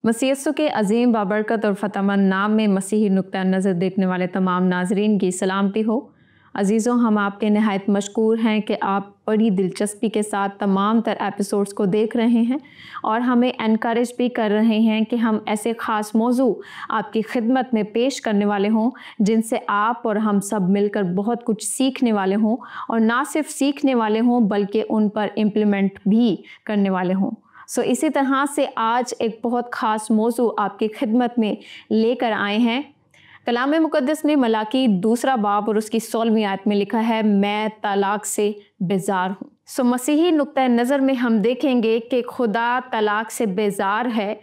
मसीह यीशु के अजीम बाबरकत और फ़तेहमंद नाम में मसीही नुक्ता नज़र देखने वाले तमाम नाजरीन की सलामती हो। अजीज़ों, हम आपके नहायत मशकूर हैं कि आप बड़ी दिलचस्पी के साथ तमाम तर एपिसोड्स को देख रहे हैं और हमें एनकरेज भी कर रहे हैं कि हम ऐसे ख़ास मौजू आपकी खिदमत में पेश करने वाले हों जिनसे आप और हम सब मिलकर बहुत कुछ सीखने वाले हों, और ना सिर्फ सीखने वाले हों बल्कि उन पर इम्प्लीमेंट भी करने वाले हों। इसी तरह से आज एक बहुत ख़ास मौजू आपकी खिदमत में लेकर आए हैं। कलाम मुक़द्दस में मलाकी 2 बाब और उसकी 16वीं आयत में लिखा है, मैं तलाक से बेजार हूँ। मसीही नुक्ता नज़र में हम देखेंगे कि खुदा तलाक से बेजार है।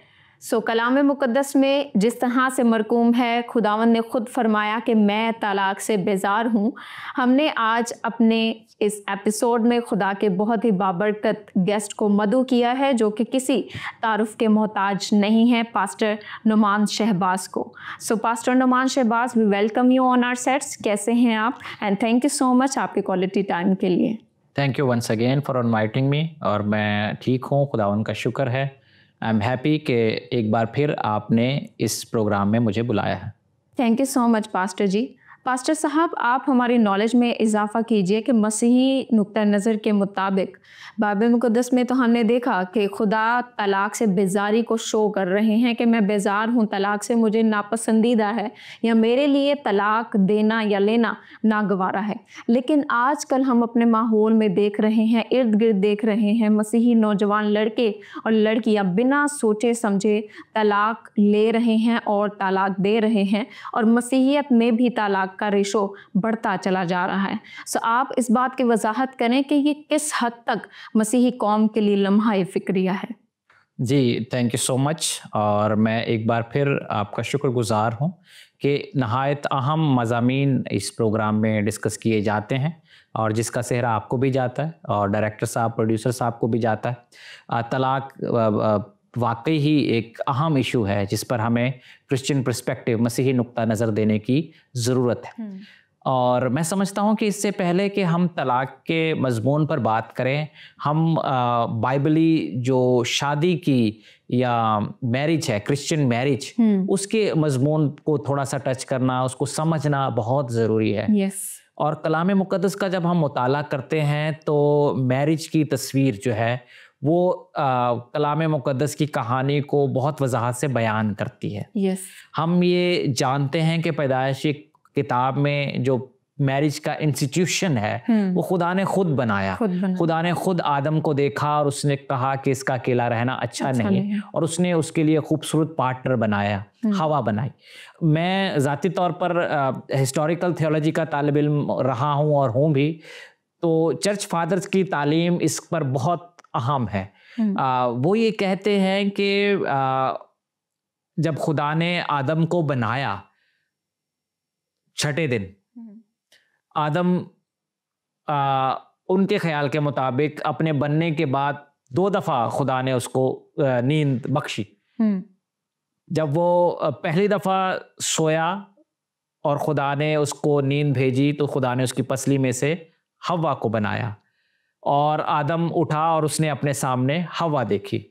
कलाम मुक़द्दस में जिस तरह से मरकूम है, खुदावंद ने खुद फरमाया कि मैं तलाक से बेजार हूँ। हमने आज अपने इस एपिसोड में खुदा के बहुत ही बाबरकत गेस्ट को मदऊ किया है जो कि किसी तारुफ के मोहताज नहीं है, पास्टर नुमान शहबाज को। Pastor Numan Shahbaz, we welcome you on our sets. कैसे हैं आप? And thank you so much आपके क्वालिटी टाइम के लिए। Thank you once again for inviting me. और मैं ठीक हूँ, खुदावंद का शुक्र है। आई एम हैप्पी कि एक बार फिर आपने इस प्रोग्राम में मुझे बुलाया है। Thank you so much pastor ji. Pastor साहब, आप हमारी नॉलेज में इजाफ़ा कीजिए कि मसीही नुक्ता नज़र के मुताबिक बाइबल मुक़द्दस में तो हमने देखा कि खुदा तलाक से बेजारी को शो कर रहे हैं कि मैं बेजार हूँ, तलाक से मुझे नापसंदीदा है, या मेरे लिए तलाक देना या लेना नागवारा है। लेकिन आजकल हम अपने माहौल में देख रहे हैं, इर्द गिर्द देख रहे हैं, मसीही नौजवान लड़के और लड़कियाँ बिना सोचे समझे तलाक ले रहे हैं और तलाक दे रहे हैं, और मसीहियत में भी तलाक का रेशो बढ़ता चला जा रहा है। आप इस बात की वजाहत करें कि ये किस हद तक मसीही कौम के लिए लम्हा फिक्रिया है। जी, थैंक यू सो मच। और मैं एक बार फिर आपका शुक्रगुजार हूँ कि नहायत अहम मज़ामीन इस प्रोग्राम में डिस्कस किए जाते हैं और जिसका सेहरा आपको भी जाता है और डायरेक्टर साहब, प्रोड्यूसर साहब को भी जाता है। तलाक वाकई ही एक अहम इशू है जिस पर हमें क्रिश्चियन पर्सपेक्टिव, मसीही नुक्ता नज़र देने की ज़रूरत है। और मैं समझता हूँ कि इससे पहले कि हम तलाक के मज़मून पर बात करें, हम बाइबली जो शादी की या मैरिज है, क्रिश्चियन मैरिज, उसके मज़मून को थोड़ा सा टच करना, उसको समझना बहुत ज़रूरी है। yes. और कलाम मुक़द्दस का जब हम मुताला करते हैं तो मैरिज की तस्वीर जो है वो कलाम मुक़द्दस की कहानी को बहुत वजाहत से बयान करती है। yes. हम ये जानते हैं कि पैदाइशी किताब में जो मैरिज का इंस्टीट्यूशन है वो खुदा ने खुद बनाया। खुदा ने खुद आदम को देखा और उसने कहा कि इसका अकेला रहना अच्छा नहीं है, और उसने उसके लिए खूबसूरत पार्टनर बनाया, हवा बनाई। मैं ज़ाती तौर पर हिस्टोरिकल थियोलॉजी का तालिब इल्म रहा हूँ और हूँ भी, तो चर्च फादर्स की तालीम इस पर बहुत अहम है। वो ये कहते हैं कि जब खुदा ने आदम को बनाया छठे दिन, आदम उनके ख्याल के मुताबिक अपने बनने के बाद 2 दफ़ा खुदा ने उसको नींद बख्शी। जब वो पहली दफ़ा सोया और खुदा ने उसको नींद भेजी तो खुदा ने उसकी पसली में से हवा को बनाया, और आदम उठा और उसने अपने सामने हवा देखी।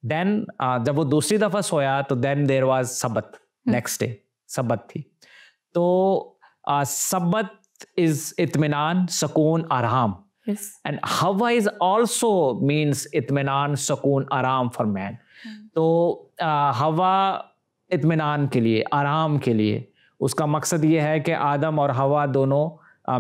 देन जब वो दूसरी दफ़ा सोया तो देन देयर वाज सबत, नेक्स्ट डे सबत थी। तो सबत इज इत्मीनान, सुकून, आराम, एंड हवा इज आल्सो मीन्स इत्मीनान, सुकून, आराम फॉर मैन। तो हवा इत्मीनान के लिए, आराम के लिए, उसका मकसद ये है कि आदम और हवा दोनों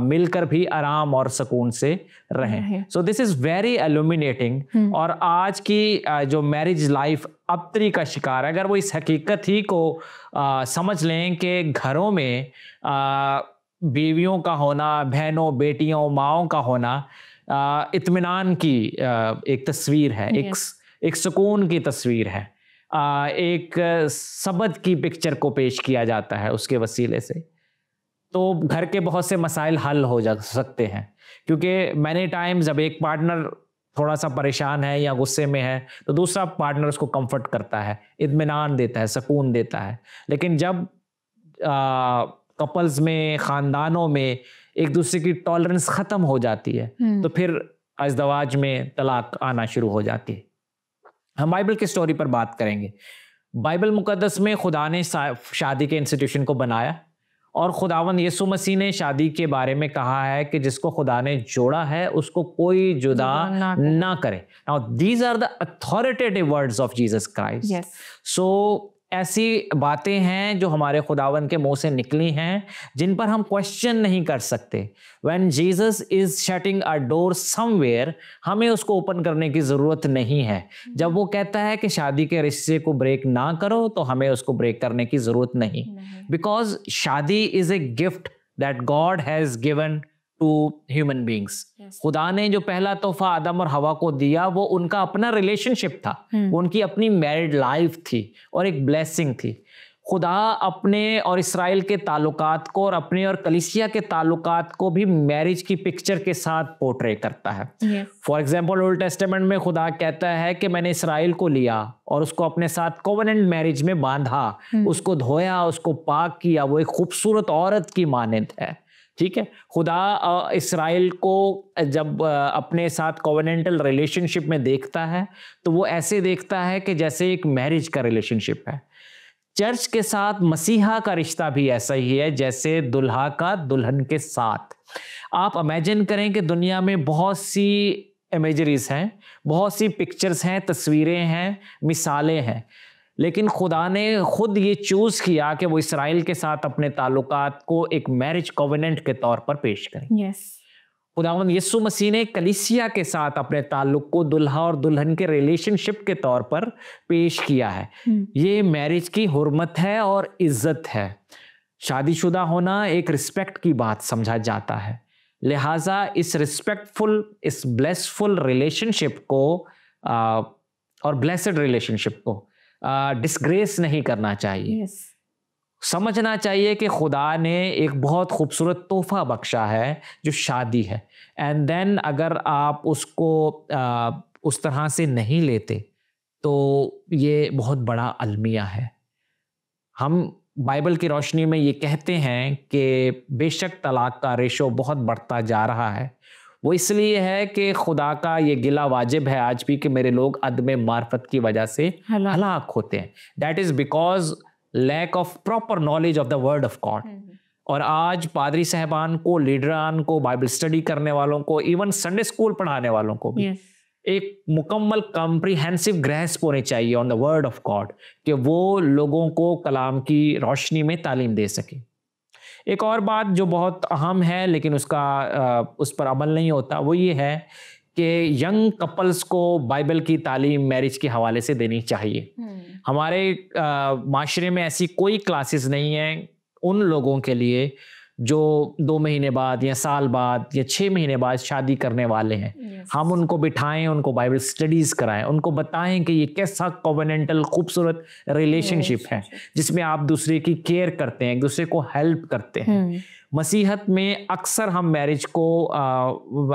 मिलकर भी आराम और सुकून से रहें। So this is very illuminating. और आज की जो मैरिज लाइफ अबतरी का शिकार है, अगर वो इस हकीकत ही को समझ लें कि घरों में बीवियों का होना, बहनों, बेटियों, माओं का होना इत्मीनान की एक तस्वीर है, एक सुकून की तस्वीर है, एक सबत की पिक्चर को पेश किया जाता है उसके वसीले से, तो घर के बहुत से मसाइल हल हो जा सकते हैं। क्योंकि मैनी टाइम्स जब एक पार्टनर थोड़ा सा परेशान है या गुस्से में है तो दूसरा पार्टनर उसको कंफर्ट करता है, इत्मीनान देता है, सुकून देता है। लेकिन जब कपल्स में, ख़ानदानों में एक दूसरे की टॉलरेंस ख़त्म हो जाती है तो फिर अज़दवाज में तलाक आना शुरू हो जाती है। हम बाइबल की स्टोरी पर बात करेंगे। बाइबल मुकद्दस में खुदा ने शादी के इंस्टीट्यूशन को बनाया और खुदावंद यीशु मसीह ने शादी के बारे में कहा है कि जिसको खुदा ने जोड़ा है उसको कोई जुदा ना करे। Now these are the authoritative words of Jesus Christ. सो ऐसी बातें हैं जो हमारे खुदावंद के मुंह से निकली हैं जिन पर हम क्वेश्चन नहीं कर सकते। When Jesus is shutting a door somewhere, हमें उसको ओपन करने की जरूरत नहीं है। जब वो कहता है कि शादी के रिश्ते को ब्रेक ना करो तो हमें उसको ब्रेक करने की जरूरत नहीं, बिकॉज शादी is a gift that God has given to human beings. खुदा ने जो पहला तोहफा आदम और हवा को दिया वो उनका अपना रिलेशनशिप था, वो उनकी अपनी मैरिड लाइफ थी और एक ब्लेसिंग थी। खुदा अपने और इसराइल के ताल्लुकात को और अपने और कलीसिया के ताल्लुकात को भी मैरिज की पिक्चर के साथ पोर्ट्रे करता है। फॉर एग्जाम्पल ओल्ड टेस्टामेंट में खुदा कहता है कि मैंने इसराइल को लिया और उसको अपने साथ कोवेनेंट मैरिज में बांधा, उसको धोया, उसको पाक किया, वो एक खूबसूरत औरत की मानद है। ठीक है, खुदा इसराइल को जब अपने साथ कोवेनेंटल रिलेशनशिप में देखता है तो वो ऐसे देखता है कि जैसे एक मैरिज का रिलेशनशिप है। चर्च के साथ मसीहा का रिश्ता भी ऐसा ही है जैसे दुल्हा का दुल्हन के साथ। आप इमेजिन करें कि दुनिया में बहुत सी इमेजरीज हैं, बहुत सी पिक्चर्स हैं, तस्वीरें हैं, मिसालें हैं, लेकिन खुदा ने खुद ये चूज किया कि वो इसराइल के साथ अपने ताल्लुकात को एक मैरिज कोवेनेंट के तौर पर पेश करें। खुदावंद यीशु मसीह ने कलीसिया के साथ अपने ताल्लुक को दुल्हा और दुल्हन के रिलेशनशिप के तौर पर पेश किया है। ये मैरिज की हुर्मत है और इज्जत है। शादीशुदा होना एक रिस्पेक्ट की बात समझा जाता है, लिहाजा इस रिस्पेक्टफुल, इस ब्लेसफुल रिलेशनशिप को और ब्लेसड रिलेशनशिप को डिस्ग्रेस नहीं करना चाहिए। समझना चाहिए कि खुदा ने एक बहुत खूबसूरत तोहफा बख्शा है जो शादी है, एंड देन अगर आप उसको उस तरह से नहीं लेते तो ये बहुत बड़ा अलमिया है। हम बाइबल की रोशनी में ये कहते हैं कि बेशक तलाक का रेशो बहुत बढ़ता जा रहा है। वो इसलिए है कि खुदा का ये गिला वाजिब है आज भी कि मेरे लोग अदम मार्फत की वजह से हलाक होते हैं। That is because lack of proper knowledge of the word of God. और आज पादरी साहबान को, लीडरान को, बाइबल स्टडी करने वालों को, इवन संडे स्कूल पढ़ाने वालों को भी एक मुकम्मल कॉम्प्रिहेंसिव ग्रहस्प होनी चाहिए on the word of God कि वो लोगों को कलाम की रोशनी में तालीम दे सके। एक और बात जो बहुत अहम है लेकिन उस पर अमल नहीं होता, वो ये है कि यंग कपल्स को बाइबल की तालीम मैरिज के हवाले से देनी चाहिए। हमारे माशरे में ऐसी कोई क्लासेस नहीं है उन लोगों के लिए जो 2 महीने बाद या साल बाद या 6 महीने बाद शादी करने वाले हैं। हम उनको बिठाएं, उनको बाइबल स्टडीज कराएं, उनको बताएं कि ये कैसा कोवेनेंटल खूबसूरत रिलेशनशिप है जिसमें आप दूसरे की केयर करते हैं, एक दूसरे को हेल्प करते हैं। मसीहत में अक्सर हम मैरिज को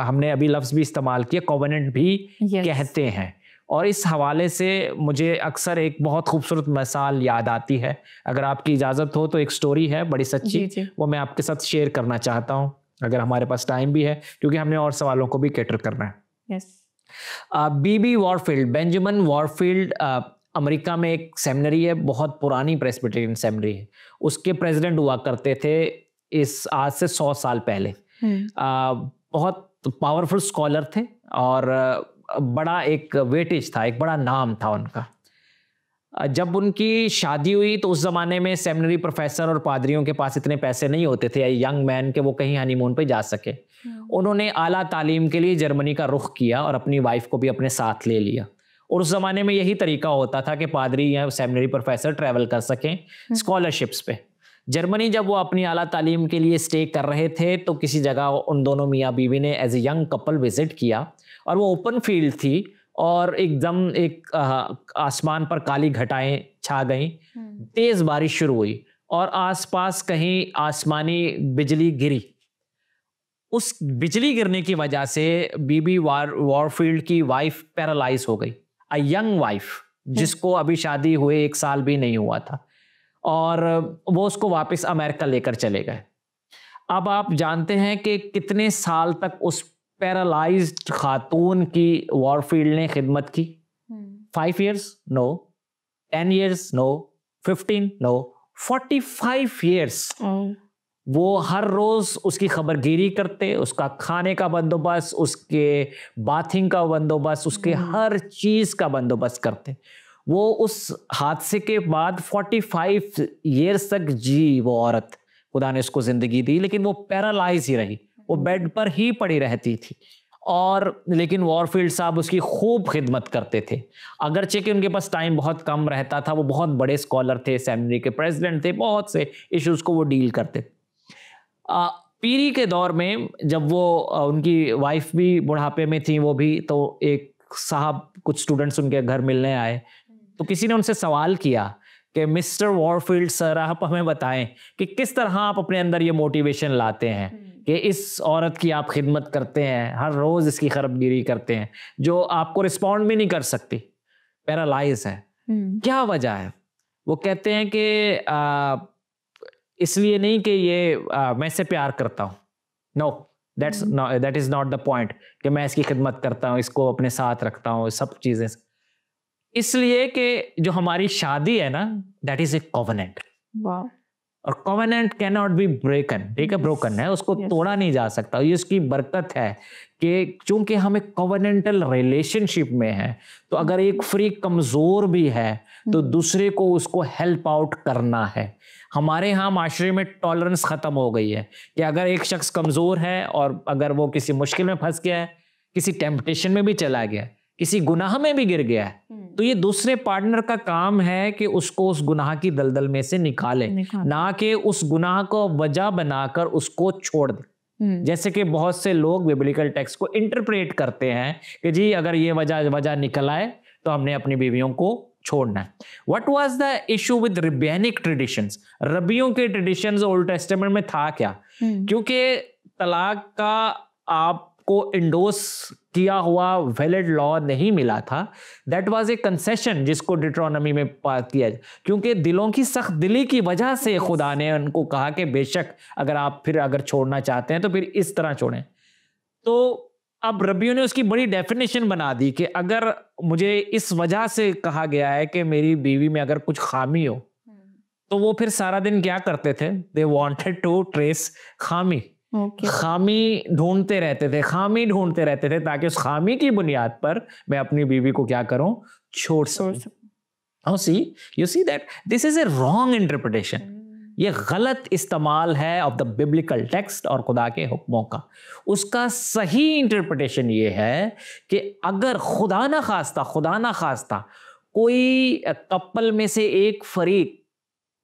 हमने अभी लफ्ज भी इस्तेमाल किया, कोवेनेंट भी कहते हैं। और इस हवाले से मुझे अक्सर एक बहुत खूबसूरत मिसाल याद आती है। अगर आपकी इजाज़त हो तो एक स्टोरी है बड़ी सच्ची, वो मैं आपके साथ शेयर करना चाहता हूँ अगर हमारे पास टाइम भी है, क्योंकि हमने और सवालों को भी कैटर करना है। बीबी वॉरफील्ड, बेंजामिन वॉरफील्ड अमेरिका में एक सेमिनरी है, बहुत पुरानी प्रेस्बिटेरियन सेमिनरी है, उसके प्रेसिडेंट हुआ करते थे इस आज से 100 साल पहले। बहुत पावरफुल स्कॉलर थे और बड़ा एक वेटेज था, एक बड़ा नाम था उनका। जब उनकी शादी हुई तो उस जमाने में सेमिनरी प्रोफेसर और पादरियों के पास इतने पैसे नहीं होते थे यंग मैन के वो कहीं हनीमून पे जा सके। उन्होंने आला तालीम के लिए जर्मनी का रुख किया और अपनी वाइफ को भी अपने साथ ले लिया। और उस जमाने में यही तरीका होता था कि पादरी या सेमिनरी प्रोफेसर ट्रैवल कर सकें स्कॉलरशिप्स पे। जर्मनी जब वो अपनी आला तालीम के लिए स्टे कर रहे थे तो किसी जगह उन दोनों मियाँ बीवी ने as a young couple visit किया और वो ओपन फील्ड थी और एकदम एक आसमान पर काली घटाएं छा गईं, तेज बारिश शुरू हुई और आसपास कहीं आसमानी बिजली गिरी। उस बिजली गिरने की वजह से बीबी वॉरफील्ड की वाइफ पैरालाइज हो गई, अ यंग वाइफ जिसको अभी शादी हुए 1 साल भी नहीं हुआ था, और वो उसको वापस अमेरिका लेकर चले गए। अब आप जानते हैं कि कितने साल तक उस पैरालाइज्ड खातून की वॉरफील्ड ने खिदमत की? 5 years? No, 10 years no, 15 no, 45 years वो हर रोज उसकी खबरगिरी करते, उसका खाने का बंदोबस्त, उसके बाथिंग का बंदोबस्त, उसके हर चीज का बंदोबस्त करते। वो उस हादसे के बाद 45 years तक जी वो औरत, खुदा ने उसको जिंदगी दी, लेकिन वो पैरालाइज ही रही, वो बेड पर ही पड़ी रहती थी। और लेकिन वॉरफील्ड साहब उसकी खूब खिदमत करते थे, अगरचे कि उनके पास टाइम बहुत कम रहता था। वो बहुत बड़े स्कॉलर थे, सेमिनरी के प्रेसिडेंट थे, बहुत से इश्यूज को वो डील करते। पीरी के दौर में जब वो उनकी वाइफ भी बुढ़ापे में थी, वो भी, तो एक साहब कुछ स्टूडेंट्स उनके घर मिलने आए, तो किसी ने उनसे सवाल किया कि मिस्टर वॉरफील्ड सर, आप हमें बताएं कि किस तरह आप अपने अंदर ये मोटिवेशन लाते हैं कि इस औरत की आप खिदमत करते हैं, हर रोज इसकी खबरगिरी करते हैं, जो आपको रिस्पॉन्ड भी नहीं कर सकती, पैरालाइज है, क्या वजह है? वो कहते हैं कि इसलिए नहीं कि ये मैं इससे प्यार करता हूँ, no, that is not the point कि मैं इसकी खिदमत करता हूँ, इसको अपने साथ रखता हूँ, सब चीजें। इसलिए कि जो हमारी शादी है ना, दैट इज ए कॉवेनेंट, और कॉवेनेंट कैन नॉट बी ब्रेकन, ठीक है, ब्रोकन है, उसको तोड़ा नहीं जा सकता। ये उसकी बरकत है कि चूंकि हम एक कॉवेनेंटल रिलेशनशिप में है, तो अगर एक फ्री कमजोर भी है तो दूसरे को उसको हेल्प आउट करना है। हमारे यहाँ माशरे में टॉलरेंस खत्म हो गई है कि अगर एक शख्स कमजोर है और अगर वो किसी मुश्किल में फंस गया है, किसी टेम्पटेशन में भी चला गया, किसी गुनाह में भी गिर गया है, तो ये दूसरे पार्टनर का काम है कि उसको उस गुनाह की दलदल में से निकाले, ना कि उस गुनाह को वजह बनाकर उसको छोड़ दे। जैसे कि बहुत से लोग बिब्लिकल टेक्स्ट को इंटरप्रेट करते हैं कि जी अगर ये वजह निकल आए तो हमने अपनी बीवियों को छोड़ना है। What was the issue with rabbinic traditions? रबियों के ट्रेडिशंस ओल्ड टेस्टामेंट में था क्या? क्योंकि तलाक का आपको इंडोर्स किया हुआ वैलिड लॉ नहीं मिला था। दैट वाज ए कंसेशन जिसको डिट्रोनमी में पास किया, क्योंकि दिलों की सख्त दिली की वजह से खुदा ने उनको कहा कि बेशक अगर आप फिर अगर छोड़ना चाहते हैं तो फिर इस तरह छोड़ें। तो अब रबियों ने उसकी बड़ी डेफिनेशन बना दी कि अगर मुझे इस वजह से कहा गया है कि मेरी बीवी में अगर कुछ खामी हो, तो वो फिर सारा दिन क्या करते थे, दे वांटेड टू ट्रेस खामी, खामी ढूंढते रहते थे ताकि उस खामी की बुनियाद पर मैं अपनी बीवी को क्या करूं, छोड़ सकूं। You see that this is a wrong interpretation. ये गलत इस्तेमाल है ऑफ द बिब्लिकल टेक्स्ट और खुदा के हुक्मों का। उसका सही इंटरप्रिटेशन ये है कि अगर खुदा ना खास्ता कोई कपल में से एक फरीक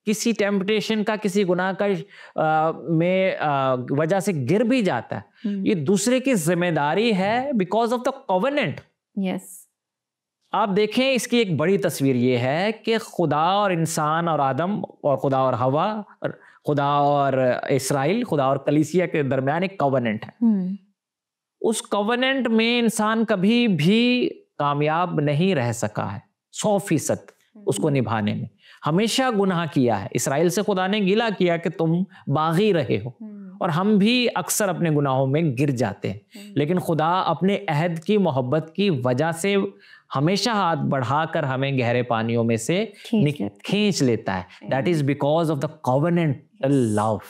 किसी टेम्पटेशन का, किसी गुनाह का वजह से गिर भी जाता है, ये दूसरे की जिम्मेदारी है because of the covenant. Yes, आप देखें इसकी एक बड़ी तस्वीर ये है कि खुदा और इंसान और आदम, और खुदा और हवा, और खुदा और इसराइल, खुदा और कलीसिया के दरमियान एक कॉवेनेंट है। उस कॉवेनेंट में इंसान कभी भी कामयाब नहीं रह सका है 100% उसको निभाने में, हमेशा गुनाह किया है। इसराइल से खुदा ने गिला किया कि तुम बागी रहे हो, और हम भी अक्सर अपने गुनाहों में गिर जाते हैं, लेकिन खुदा अपने अहद की मोहब्बत की वजह से हमेशा हाथ बढ़ाकर हमें गहरे पानियों में से खींच लेता है। That is because of the covenantal love.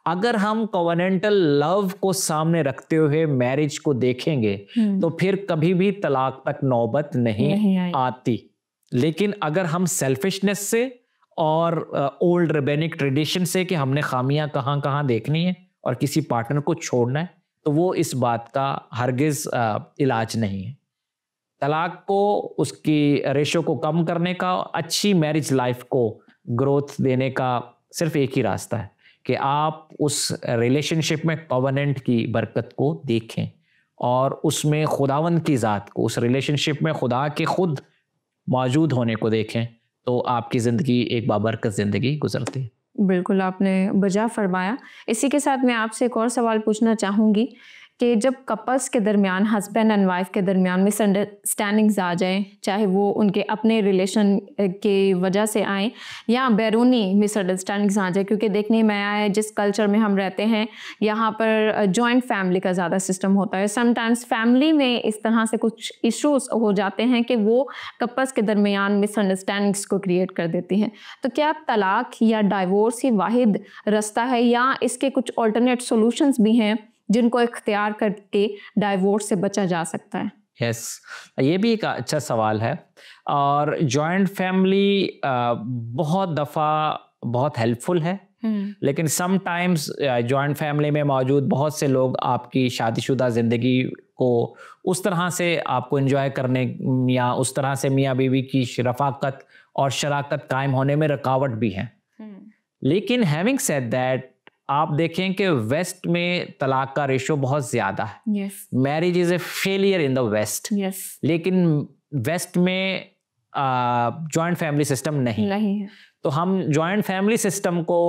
अगर हम कॉवेनेंटल लव को सामने रखते हुए मैरिज को देखेंगे तो फिर कभी भी तलाक तक नौबत नहीं आती। लेकिन अगर हम सेल्फिशनेस से और ओल्ड रेबेनिक ट्रेडिशन से कि हमने खामियां कहाँ कहाँ देखनी है और किसी पार्टनर को छोड़ना है, तो वो इस बात का हरगिज इलाज नहीं है। तलाक को, उसकी रेशो को कम करने का, अच्छी मैरिज लाइफ को ग्रोथ देने का सिर्फ एक ही रास्ता है कि आप उस रिलेशनशिप में कॉवेनेंट की बरकत को देखें और उसमें खुदावंद की ज़ात को, उस रिलेशनशिप में खुदा के खुद मौजूद होने को देखें, तो आपकी ज़िंदगी एक बाबरकत ज़िंदगी गुजरती है। बिल्कुल, आपने बजा फरमाया। इसी के साथ मैं आपसे एक और सवाल पूछना चाहूँगी कि जब कपल्स के दरमियान, हस्बैंड एंड वाइफ के दरमियान मिसअंडरस्टैंडिंग्स आ जाएं, चाहे वो उनके अपने रिलेशन के वजह से आएँ या बैरूनी मिसअंडरस्टैंडिंग्स आ जाए, क्योंकि देखने में आया है जिस कल्चर में हम रहते हैं यहाँ पर जॉइंट फैमिली का ज़्यादा सिस्टम होता है। समटाइम्स फैमिली में इस तरह से कुछ इश्यूज हो जाते हैं कि वो कपल्स के दरमियान मिसअंडरस्टैंडिंग्स को क्रिएट कर देती हैं। तो क्या तलाक या डाइवोर्स ही वाहिद रास्ता है या इसके कुछ ऑल्टरनेट सॉल्यूशंस भी हैं जिनको इख्तियार करके डाइवोर्स से बचा जा सकता है? यस, ये भी एक अच्छा सवाल है। और जॉइंट फैमिली बहुत दफ़ा बहुत हेल्पफुल है, लेकिन समटाइम्स जॉइंट फैमिली में मौजूद बहुत से लोग आपकी शादीशुदा ज़िंदगी को उस तरह से आपको एंजॉय करने या उस तरह से मियाँ बीवी की रफ़ाकत और शराकत कायम होने में रुकावट भी हैं। लेकिन हैविंग सेड दैट, आप देखें कि वेस्ट में तलाक का रेशो बहुत ज़्यादा है। Marriage is a failure in the West, लेकिन वेस्ट में जॉइंट फैमिली सिस्टम नहीं है। तो हम जॉइंट फैमिली सिस्टम को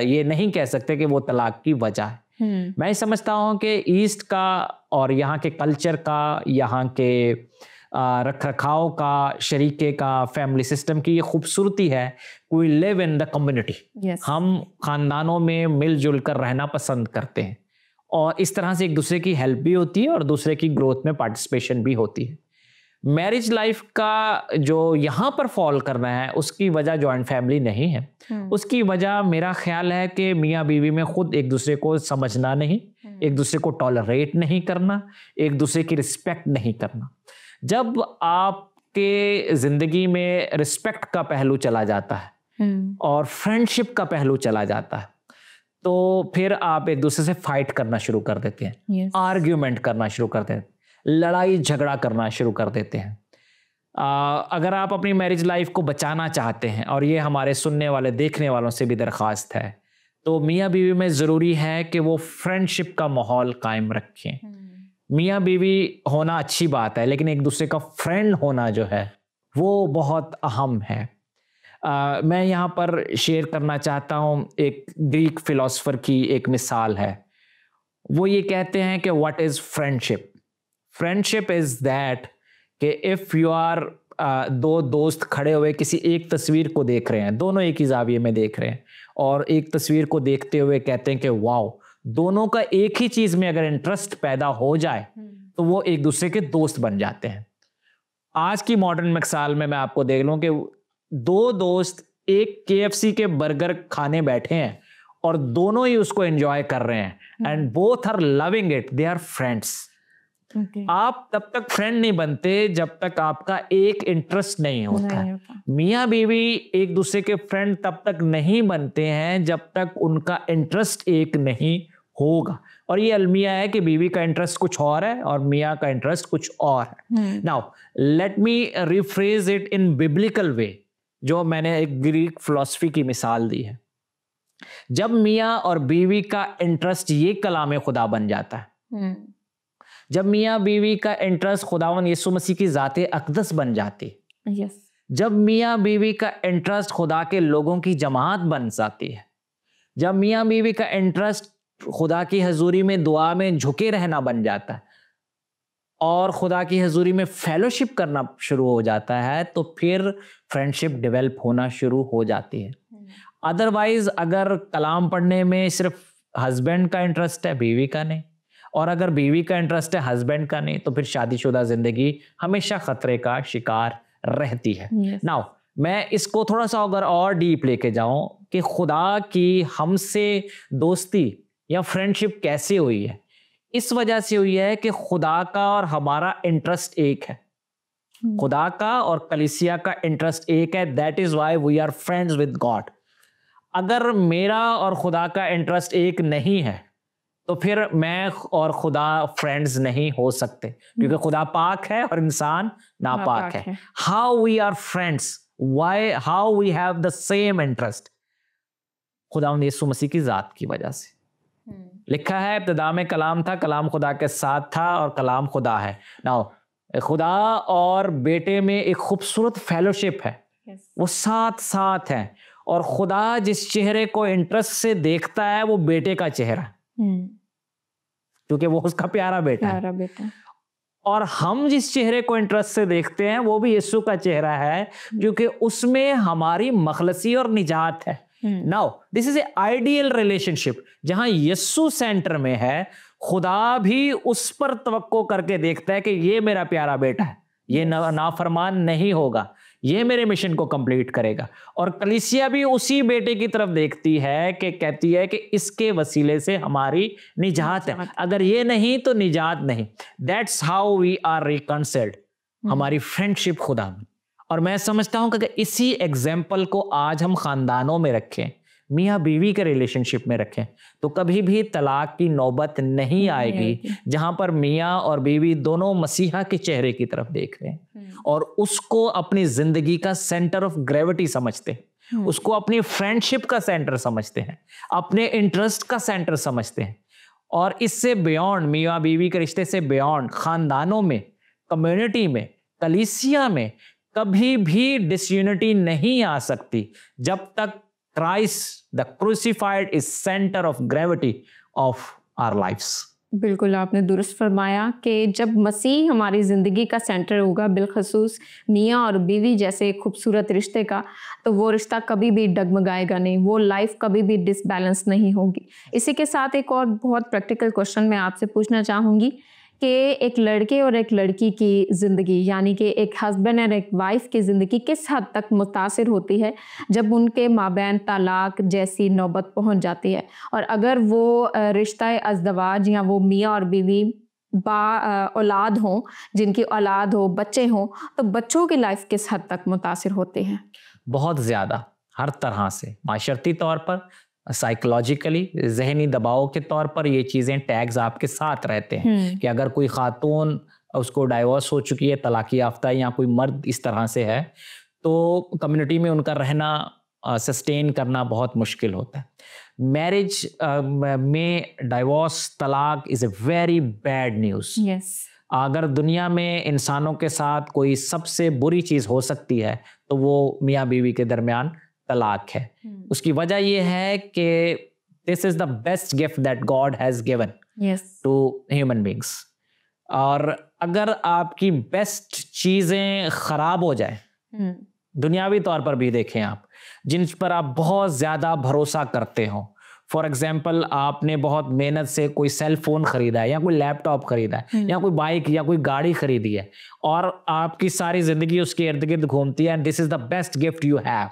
ये नहीं कह सकते कि वो तलाक की वजह है। मैं समझता हूँ कि ईस्ट का और यहाँ के कल्चर का, यहाँ के रख रखाव का, शरीके का, फैमिली सिस्टम की ये खूबसूरती है। We live in the community. हम खानदानों में मिलजुल कर रहना पसंद करते हैं और इस तरह से एक दूसरे की हेल्प भी होती है और दूसरे की ग्रोथ में पार्टिसिपेशन भी होती है। मैरिज लाइफ का जो यहाँ पर फॉल करना है उसकी वजह जॉइंट फैमिली नहीं है। उसकी वजह मेरा ख्याल है कि मियाँ बीवी में खुद एक दूसरे को समझना नहीं, एक दूसरे को टॉलरेट नहीं करना, एक दूसरे की रिस्पेक्ट नहीं करना। जब आपके ज़िंदगी में रिस्पेक्ट का पहलू चला जाता है और फ्रेंडशिप का पहलू चला जाता है, तो फिर आप एक दूसरे से फाइट करना शुरू कर देते हैं, आर्ग्यूमेंट करना शुरू करते हैं, लड़ाई झगड़ा करना शुरू कर देते हैं। अगर आप अपनी मैरिज लाइफ को बचाना चाहते हैं, और ये हमारे सुनने वाले देखने वालों से भी दरख्वास्त है, तो मियाँ बीवी में ज़रूरी है कि वो फ्रेंडशिप का माहौल कायम रखें। मियाँ बीवी होना अच्छी बात है, लेकिन एक दूसरे का फ्रेंड होना जो है वो बहुत अहम है। मैं यहाँ पर शेयर करना चाहता हूँ, एक ग्रीक फिलोसोफर की एक मिसाल है। वो ये कहते हैं कि what is friendship? Friendship is that कि इफ़ यू आर दो दोस्त खड़े हुए किसी एक तस्वीर को देख रहे हैं, दोनों एक ही ज़ाविये में देख रहे हैं, और एक तस्वीर को देखते हुए कहते हैं कि वाओ, दोनों का एक ही चीज़ में अगर इंटरेस्ट पैदा हो जाए तो वो एक दूसरे के दोस्त बन जाते हैं। आज की मॉडर्न मिसाल में मैं आपको देख लूँ कि दो दोस्त एक KFC के बर्गर खाने बैठे हैं और दोनों ही उसको एंजॉय कर रहे हैं and both are loving it, they are friends. आप तब तक फ्रेंड नहीं बनते जब तक आपका एक इंटरेस्ट नहीं होता। मियाँ बीवी एक दूसरे के फ्रेंड तब तक नहीं बनते हैं जब तक उनका इंटरेस्ट एक नहीं होगा। और ये अलमिया है कि बीवी का इंटरेस्ट कुछ और है और मियाँ का इंटरेस्ट कुछ और है। Now let me rephrase it in biblical way, जो मैंने एक ग्रीक फिलॉसफी की मिसाल दी है। जब मियाँ और बीवी का इंटरेस्ट ये कलाम खुदा बन जाता है, जब मियाँ बीवी का इंटरेस्ट खुदावन यीशु मसीह की ज़ाते अक़दस बन जाती, जब मियाँ बीवी का इंटरेस्ट खुदा के लोगों की जमात बन जाती है, जब मियाँ बीवी का इंटरेस्ट खुदा की हजूरी में दुआ में झुके रहना बन जाता है और खुदा की हजूरी में फेलोशिप करना शुरू हो जाता है, तो फिर फ्रेंडशिप डेवलप होना शुरू हो जाती है। अदरवाइज अगर कलाम पढ़ने में सिर्फ हस्बैंड का इंटरेस्ट है, बीवी का नहीं, और अगर बीवी का इंटरेस्ट है हस्बैंड का नहीं, तो फिर शादीशुदा जिंदगी हमेशा खतरे का शिकार रहती है। नाउ मैं इसको थोड़ा सा अगर और डीप लेके जाऊं कि खुदा की हमसे दोस्ती या फ्रेंडशिप कैसे हुई है, इस वजह से हुई है कि खुदा का और हमारा इंटरेस्ट एक है। खुदा का और कलीसिया का इंटरेस्ट एक है, that is why we are friends with God. अगर मेरा और खुदा का इंटरेस्ट एक नहीं है तो फिर मैं और खुदा फ्रेंड्स नहीं हो सकते, क्योंकि खुदा पाक है और इंसान नापाक है। How we are friends, why, how we have the same interest, खुदा यीशु मसीह की जात की वजह से। लिखा है इब्तिदा में कलाम था, कलाम खुदा के साथ था और कलाम खुदा है। नाउ खुदा और बेटे में एक खूबसूरत फेलोशिप है, वो साथ साथ है, और खुदा जिस चेहरे को इंटरेस्ट से देखता है वो बेटे का चेहरा। क्योंकि वो उसका प्यारा बेटा है। और हम जिस चेहरे को इंटरेस्ट से देखते हैं वो भी यीशु का चेहरा है, क्योंकि उसमें हमारी मखलसी और निजात है। Now this is a ideal relationship जहां यीशु सेंटर में है। खुदा भी उस पर तवक्को करके देखता है कि ये मेरा प्यारा बेटा है, ये नाफरमान नहीं होगा, ये मेरे मिशन को कंप्लीट करेगा। और कलीसिया भी उसी बेटे की तरफ देखती है कि कहती है कि इसके वसीले से हमारी निजात है, अगर ये नहीं तो निजात नहीं। दैट्स हाउ वी आर रिकंसिल्ड, हमारी फ्रेंडशिप खुदा में। और मैं समझता हूं कि इसी एग्जाम्पल को आज हम खानदानों में रखें, मियाँ बीवी के रिलेशनशिप में रखें, तो कभी भी तलाक की नौबत नहीं आएगी, जहां पर मियाँ और बीवी दोनों मसीहा के चेहरे की तरफ देख रहे हैं और उसको अपनी जिंदगी का सेंटर ऑफ ग्रेविटी समझते हैं, उसको अपनी फ्रेंडशिप का सेंटर समझते हैं, अपने इंटरेस्ट का सेंटर समझते हैं। और इससे बियॉन्ड, मियाँ बीवी के रिश्ते से बियॉन्ड, खानदानों में, कम्युनिटी में, कलीसिया में कभी भी डिसयूनिटी नहीं आ सकती जब तक Christ, the crucified, is center of gravity of our lives. बिल्कुल आपने दुरुस्त फरमाया कि जब मसीह हमारी ज़िंदगी का सेंटर होगा, बिलखसूस मियाँ और बीवी जैसे खूबसूरत रिश्ते का, तो वो रिश्ता कभी भी डगमगाएगा नहीं, वो लाइफ कभी भी डिसबैलेंस नहीं होगी। इसी के साथ एक और बहुत प्रैक्टिकल क्वेश्चन मैं आपसे पूछना चाहूँगी कि एक लड़के और एक लड़की की ज़िंदगी, यानी कि एक हस्बैंड और एक वाइफ की ज़िंदगी किस हद तक मुतासिर होती है जब उनके माबैन तलाक जैसी नौबत पहुंच जाती है। और अगर वो रिश्ता अज़दवाज या वो मियाँ और बीवी औलाद हों, जिनकी औलाद हो, बच्चे हों, तो बच्चों की लाइफ किस हद तक मुतासिर होते हैं? बहुत ज़्यादा, हर तरह से, माशरती तौर पर, साइकोलॉजिकली, जहनी दबाव के तौर पर ये चीज़ें टैग्स आपके साथ रहते हैं कि अगर कोई खातून, उसको डाइवोर्स हो चुकी है, तलाक़ याफ्ता, या कोई मर्द इस तरह से है, तो कम्युनिटी में उनका रहना, सस्टेन करना बहुत मुश्किल होता है। मैरिज में डाइवोर्स, तलाक is a very bad news. अगर दुनिया में इंसानों के साथ कोई सबसे बुरी चीज़ हो सकती है तो वो मियाँ बीवी के दरमियान तलाक है। उसकी वजह यह है कि this is the best gift that God has given to human beings. और अगर आपकी बेस्ट चीजें खराब हो जाए, दुनियावी तौर पर भी देखें आप, जिन पर आप बहुत ज्यादा भरोसा करते हो, फॉर एग्जाम्पल आपने बहुत मेहनत से कोई सेल फोन खरीदा है या कोई लैपटॉप खरीदा है या कोई बाइक या कोई गाड़ी खरीदी है और आपकी सारी जिंदगी उसके इर्द गिर्द घूमती है, and this is the best gift you have.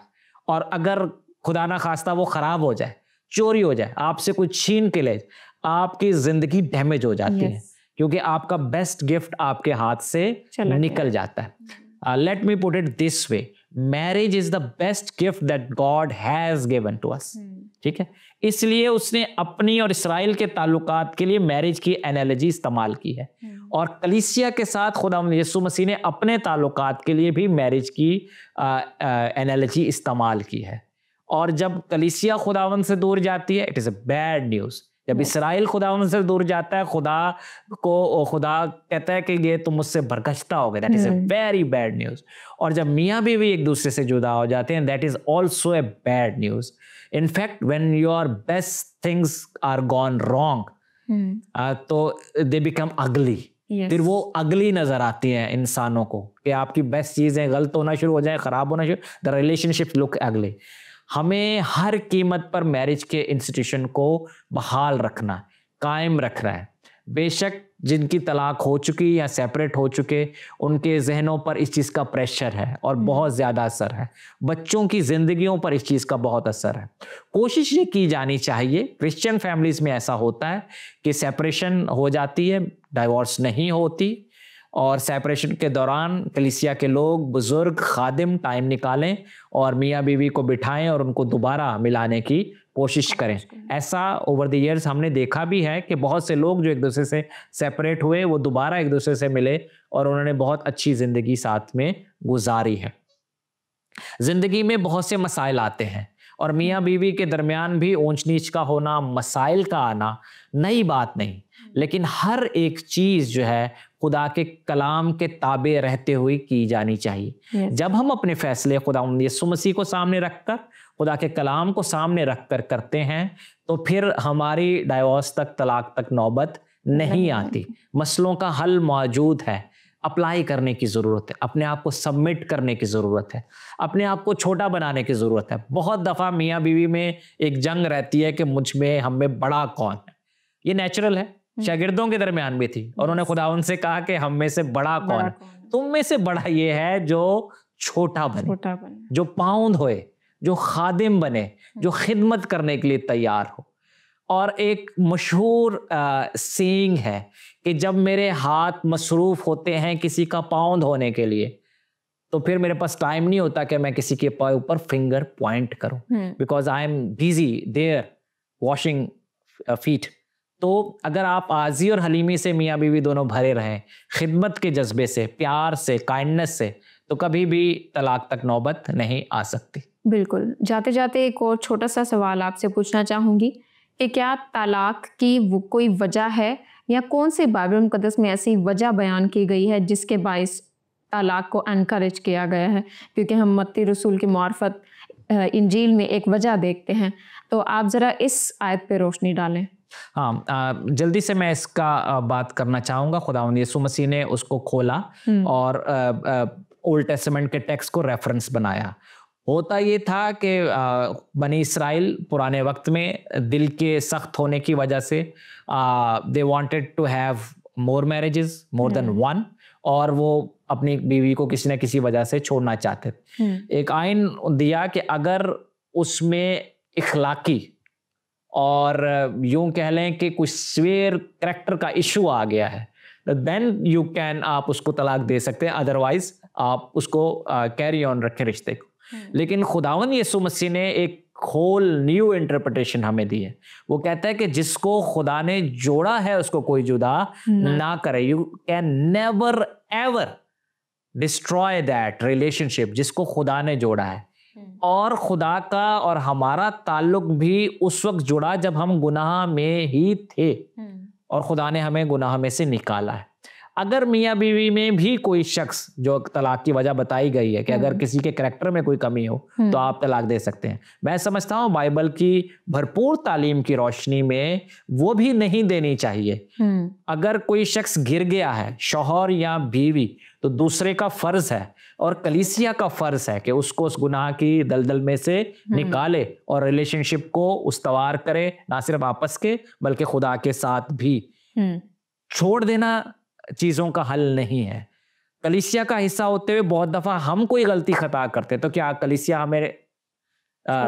और अगर खुदा ना खास्ता वो खराब हो जाए, चोरी हो जाए, आपसे कोई छीन के ले, आपकी जिंदगी डैमेज हो जाती है, क्योंकि आपका बेस्ट गिफ्ट आपके हाथ से निकल जाता है। Let me put it this way, marriage is the best gift that God has given to us. ठीक है, इसलिए उसने अपनी और इसराइल के ताल्लुकात के लिए मैरिज की एनालॉजी इस्तेमाल की है, और कलीसिया के साथ खुदावंद यीशु मसीह ने अपने ताल्लुकात के लिए भी मैरिज की एनालॉजी इस्तेमाल की है। और जब कलीसिया खुदावंद से दूर जाती है, it is a bad news. जब इसराइल खुदावंद से दूर जाता है, खुदा कहता है कि ये तुम मुझसे बरगश्ता हो गए, that is a very bad news. और जब मियाँ बीवी एक दूसरे से जुदा हो जाते हैं, that is also a bad news. In fact, when your best things are gone wrong, तो they become ugly. फिर वो अगली नजर आती हैं इंसानों को कि आपकी बेस्ट चीजें गलत होना शुरू हो जाए, खराब होना शुरू, द रिलेशनशिप लुक अगली। हमें हर कीमत पर मैरिज के इंस्टीट्यूशन को बहाल रखना, कायम रखना है। बेशक जिनकी तलाक हो चुकी या सेपरेट हो चुके, उनके जहनों पर इस चीज़ का प्रेशर है और बहुत ज़्यादा असर है। बच्चों की ज़िंदगियों पर इस चीज़ का बहुत असर है। कोशिश ये की जानी चाहिए, क्रिश्चियन फैमिलीज़ में ऐसा होता है कि सेपरेशन हो जाती है, डाइवोर्स नहीं होती, और सेपरेशन के दौरान कलीसिया के लोग, बुजुर्ग, खादिम टाइम निकालें और मियाँ बीवी को बिठाएं और उनको दोबारा मिलाने की कोशिश करें। ऐसा ओवर द ईयर्स हमने देखा भी है कि बहुत से लोग जो एक दूसरे से सेपरेट हुए, वो दोबारा एक दूसरे से मिले और उन्होंने बहुत अच्छी जिंदगी साथ में गुजारी है। जिंदगी में बहुत से मसाइल आते हैं और मियाँ बीवी के दरमियान भी ऊंच नीच का होना, मसाइल का आना नई बात नहीं, लेकिन हर एक चीज जो है खुदा के कलाम के ताबे रहते हुए की जानी चाहिए। जब हम अपने फैसले खुदावंद यीशु मसीह को सामने रखकर, खुदा के कलाम को सामने रखकर करते हैं, तो फिर हमारी डाइवोर्स तक, तलाक तक नौबत नहीं आती। मसलों का हल मौजूद है, अप्लाई करने की ज़रूरत है, अपने आप को सबमिट करने की ज़रूरत है, अपने आप को छोटा बनाने की ज़रूरत है। बहुत दफ़ा मियाँ बीवी में एक जंग रहती है कि मुझ में, हम में बड़ा कौन है। ये नेचुरल है, शागिर्दों के दरमियान भी थी, और उन्होंने खुदा उनसे कहा कि हम में से बड़ा कौन है। तुम में से बड़ा ये है जो छोटा बने, जो पाउंद होए, जो खादिम बने, जो खिदमत करने के लिए तैयार हो। और एक मशहूर सेइंग है कि जब मेरे हाथ मसरूफ होते हैं किसी का पाउंद होने के लिए, तो फिर मेरे पास टाइम नहीं होता कि मैं किसी के पाए ऊपर फिंगर पॉइंट करूं, because I am busy there washing feet. तो अगर आप आजी और हलीमी से मियाँ बीवी दोनों भरे रहें, खिदमत के जज्बे से, प्यार से, काइंडनेस से, तो कभी भी तलाक तक नौबत नहीं आ सकती। बिल्कुल। जाते जाते एक और छोटा सा सवाल आपसे पूछना चाहूँगी कि क्या तलाक की वो कोई वजह है, या कौन सी बाइबल मुक़द्दस में ऐसी वजह बयान की गई है जिसके बाइस तलाक को एनकरेज किया गया है? क्योंकि हम मत्ती रसूल की मार्फत इंजील में एक वजह देखते हैं, तो आप ज़रा इस आयत पे रोशनी डालें। हाँ, जल्दी से मैं इसका बात करना चाहूँगा। खुदावंद यीशु मसीह ने उसको खोला और ओल्ड टेस्टामेंट के टेक्स्ट को रेफरेंस बनाया। होता ये था कि बनी इस्राइल पुराने वक्त में दिल के सख्त होने की वजह से they wanted to have more marriages, more than one, और वो अपनी बीवी को किसी न किसी वजह से छोड़ना चाहते थे। एक आइन दिया कि अगर उसमें इखलाकी और यूं कह लें कि कुछ स्वेयर करैक्टर का इशू आ गया है, देन यू कैन, आप उसको तलाक दे सकते हैं, अदरवाइज आप उसको कैरी ऑन रखें रिश्ते को। लेकिन खुदावंद यीशु मसीह ने एक होल न्यू इंटरप्रिटेशन हमें दी है। वो कहता है कि जिसको खुदा ने जोड़ा है उसको कोई जुदा ना करे। You can never ever destroy that relationship जिसको खुदा ने जोड़ा है। और खुदा का और हमारा ताल्लुक भी उस वक्त जुड़ा जब हम गुनाह में ही थे, और खुदा ने हमें गुनाह में से निकाला है। अगर मियाँ बीवी में भी कोई शख्स, जो तलाक की वजह बताई गई है कि अगर किसी के करैक्टर में कोई कमी हो तो आप तलाक दे सकते हैं, मैं समझता हूँ बाइबल की भरपूर तालीम की रोशनी में वो भी नहीं देनी चाहिए। अगर कोई शख्स गिर गया है, शौहर या बीवी, तो दूसरे का फर्ज है और कलीसिया का फर्ज है कि उसको उस गुनाह की दलदल में से निकाले और रिलेशनशिप को उस्तवार करे, ना सिर्फ आपस के बल्कि खुदा के साथ भी। छोड़ देना चीजों का हल नहीं है। कलीसिया का हिस्सा होते हुए बहुत दफा हम कोई गलती खता करते तो क्या कलीसिया हमें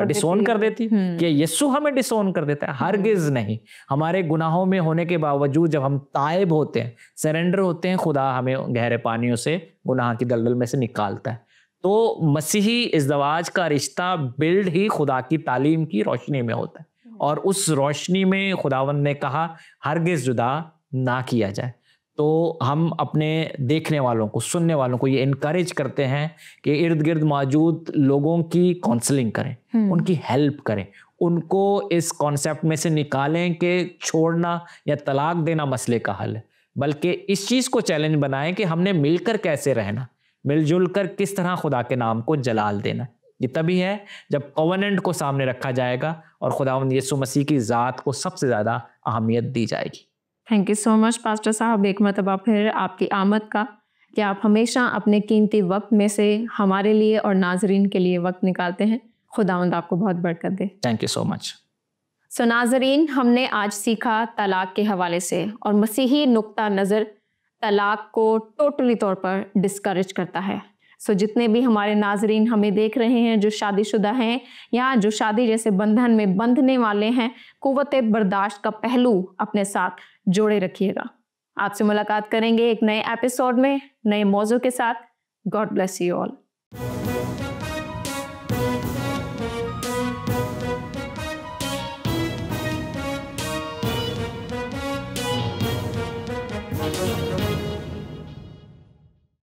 डिसोन कर देती? कि यीशु हमें डिसोन कर देता है? हरगिज नहीं। हमारे गुनाहों में होने के बावजूद जब हम ताइब होते हैं, सरेंडर होते हैं, खुदा हमें गहरे पानियों से गुनाह की दलदल में से निकालता है। तो मसीही इज़्दवाज का रिश्ता बिल्ड ही खुदा की तालीम की रोशनी में होता है, और उस रोशनी में खुदावंद ने कहा हरगिज जुदा ना किया जाए। तो हम अपने देखने वालों को, सुनने वालों को ये इनकरेज करते हैं कि इर्द गिर्द मौजूद लोगों की काउंसलिंग करें, उनकी हेल्प करें, उनको इस कॉन्सेप्ट में से निकालें कि छोड़ना या तलाक देना मसले का हल है, बल्कि इस चीज़ को चैलेंज बनाएं कि हमने मिलकर कैसे रहना, मिलजुल कर किस तरह खुदा के नाम को जलाल देना। ये तभी है जब कॉवेनेंट को सामने रखा जाएगा और खुदावंद यीशु मसीह की ज़ात को सबसे ज़्यादा अहमियत दी जाएगी। Thank you so much pastor साहब, एक मरतबा फिर आपकी आमद का कि आप हमेशा अपने कीमती वक्त में से हमारे लिए और नाजरीन के लिए वक्त निकालते हैं। खुदावंद आपको बहुत बरकत दे। Thank you so much. सो नाजरीन, हमने आज सीखा तलाक के हवाले से, और मसीही नुक्ता नज़र तलाक को टोटली तौर पर डिस्करेज करता है। सो जितने भी हमारे नाजरीन हमें देख रहे हैं जो शादीशुदा हैं या जो शादी जैसे बंधन में बंधने वाले हैं, कुव्वत बर्दाश्त का पहलू अपने साथ जोड़े रखिएगा। आपसे मुलाकात करेंगे एक नए एपिसोड में नए मौजू के साथ। God bless you all.